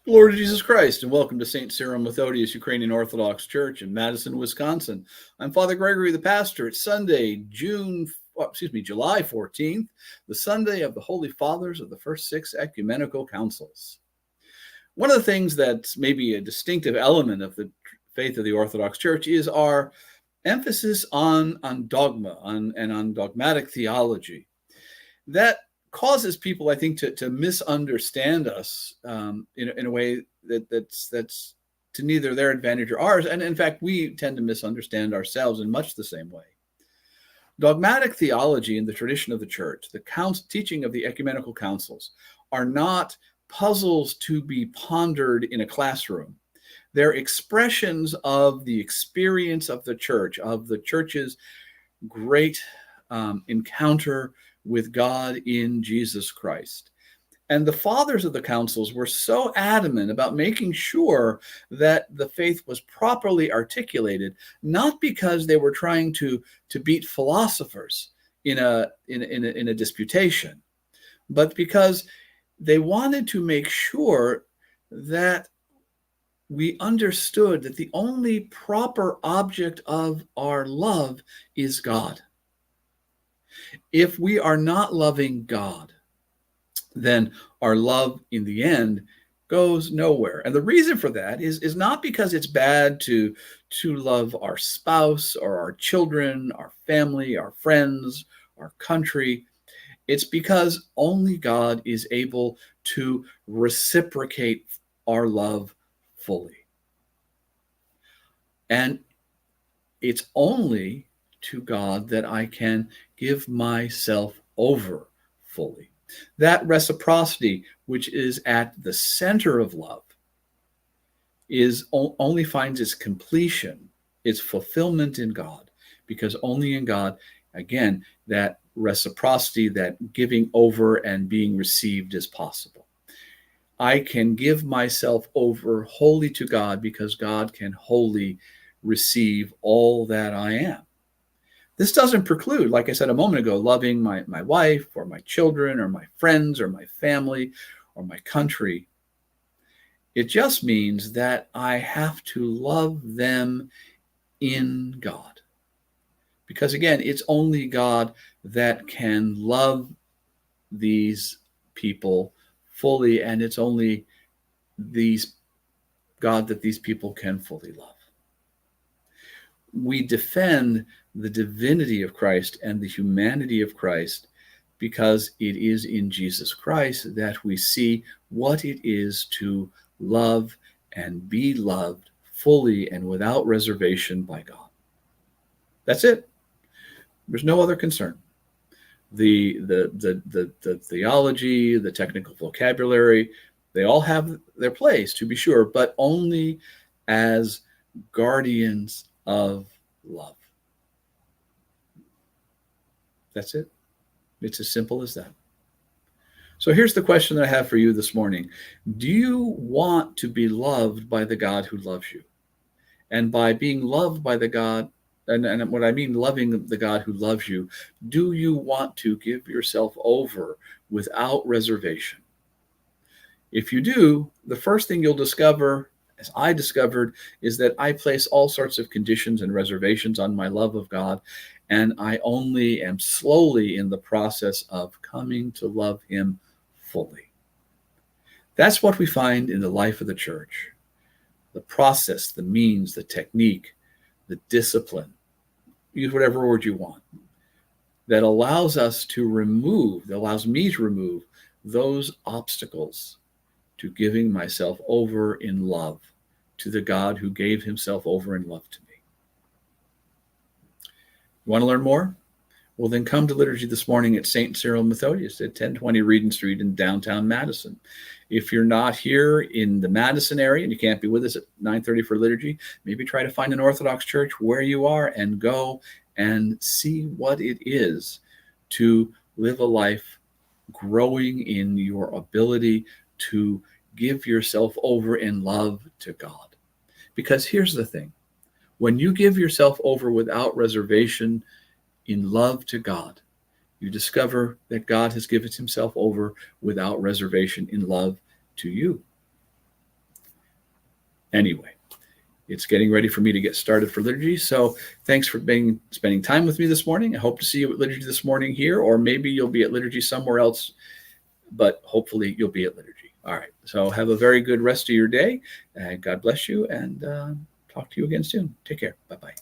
Lord Jesus Christ, and welcome to St. Cyril Methodius Ukrainian Orthodox Church in Madison, Wisconsin. I'm Father Gregory, the pastor. It's Sunday, July 14th, the Sunday of the Holy Fathers of the first six ecumenical councils. One of the things that's maybe a distinctive element of the faith of the Orthodox Church is our emphasis on dogma and on dogmatic theology. That causes people, I think, to misunderstand us in a way that's to neither their advantage or ours. And in fact, we tend to misunderstand ourselves in much the same way. Dogmatic theology in the tradition of the church, the teaching of the ecumenical councils, are not puzzles to be pondered in a classroom. They're expressions of the experience of the church's great encounter with God in Jesus Christ. And the fathers of the councils were so adamant about making sure that the faith was properly articulated, not because they were trying to beat philosophers in a disputation, but because they wanted to make sure that we understood that the only proper object of our love is God. If we are not loving God, then our love in the end goes nowhere. And the reason for that is not because it's bad to love our spouse or our children, our family, our friends, our country. It's because only God is able to reciprocate our love fully. And it's only to God that I can give myself over fully. That reciprocity, which is at the center of love, only finds its completion, its fulfillment in God, because only in God, again, that reciprocity, that giving over and being received is possible. I can give myself over wholly to God because God can wholly receive all that I am. This doesn't preclude, like I said a moment ago, loving my wife or my children or my friends or my family or my country. It just means that I have to love them in God. Because again, it's only God that can love these people fully, and it's only God that these people can fully love. We defend the divinity of Christ and the humanity of Christ because it is in Jesus Christ that we see what it is to love and be loved fully and without reservation by God. That's it. There's no other concern. The theology, the technical vocabulary, they all have their place, to be sure, but only as guardians of love. That's it. It's as simple as that. So here's the question that I have for you this morning. Do you want to be loved by the God who loves you? And by being loved by the God, and what I mean loving the God who loves you, do you want to give yourself over without reservation? If you do, the first thing you'll discover, as I discovered, is that I place all sorts of conditions and reservations on my love of God, and I only am slowly in the process of coming to love him fully. That's what we find in the life of the church. The process, the means, the technique, the discipline, use whatever word you want, that allows me to remove those obstacles to giving myself over in love to the God who gave himself over in love to me. You want to learn more? Well, then come to liturgy this morning at St. Cyril Methodius at 1020 Reedon Street in downtown Madison. If you're not here in the Madison area and you can't be with us at 9:30 for liturgy, maybe try to find an Orthodox church where you are and go and see what it is to live a life growing in your ability to give yourself over in love to God. Because here's the thing. When you give yourself over without reservation in love to God, you discover that God has given himself over without reservation in love to you. Anyway, it's getting ready for me to get started for liturgy. So thanks for spending time with me this morning. I hope to see you at liturgy this morning here, or maybe you'll be at liturgy somewhere else, but hopefully you'll be at liturgy. All right. So have a very good rest of your day, and God bless you, and talk to you again soon. Take care. Bye-bye.